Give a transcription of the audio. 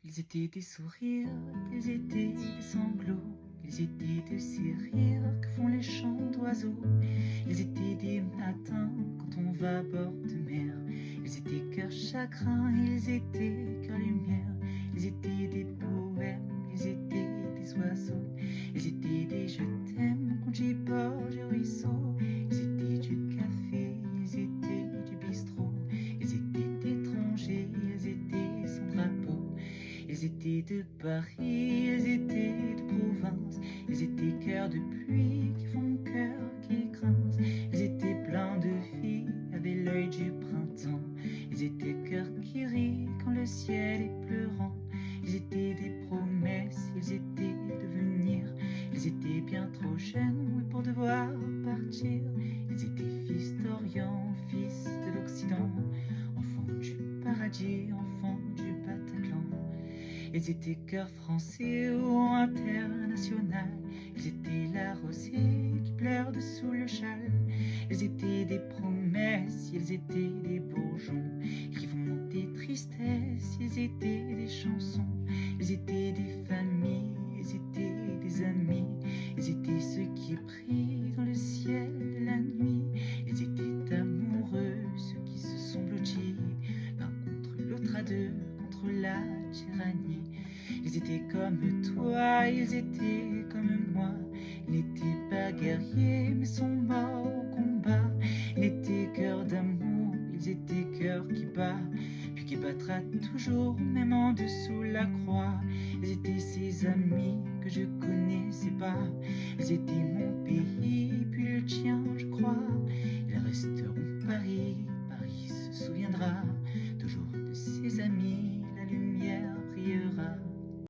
Ils étaient des sourires, ils étaient des sanglots, ils étaient de ces rires que font les chants d'oiseaux. Ils étaient des matins quand on va à bord de mer. Ils étaient cœur chagrin, ils étaient cœur lumière. Ils étaient des poèmes, ils étaient des oiseaux. Ils étaient des je t'aime, quand j'y bord du ruisseau. Ils étaient du café, ils étaient du bistrot. Ils étaient étrangers, ils étaient sans drapeau. Ils étaient de Paris, ils étaient de province. Ils étaient cœurs de pluie qui font mon cœur qui grince. Ils étaient pleins de filles, avaient l'œil du printemps. Ils étaient cœurs qui rient quand le ciel est pleurant. Ils étaient des promesses, ils étaient devenir. Ils étaient bien trop jeunes, oui, pour devoir partir. Ils étaient fils d'Orient, fils de l'Occident, enfants du paradis, enfants du Bataclan. Ils étaient cœurs français ou international. Ils étaient la rosée qui pleure dessous le châle. Ils étaient des promesses, ils étaient des bourgeons qui font des tristesses. Ils étaient des chansons, ils étaient des familles, ils étaient des amis. Ils étaient ceux qui prient dans le ciel de la nuit. Ils étaient amoureux, ceux qui se sont blottis l'un contre l'autre à deux, contre la tyrannie. Ils étaient comme toi, ils étaient comme moi. Ils n'étaient pas guerriers, mais sont morts au combat. Ils étaient cœurs d'amour, ils étaient cœurs qui bat, puis qui battra toujours, même en dessous la croix. Ils étaient ces amis que je connaissais pas. Ils étaient mon pays, puis le tien, je crois. Ils resteront Paris, Paris se souviendra.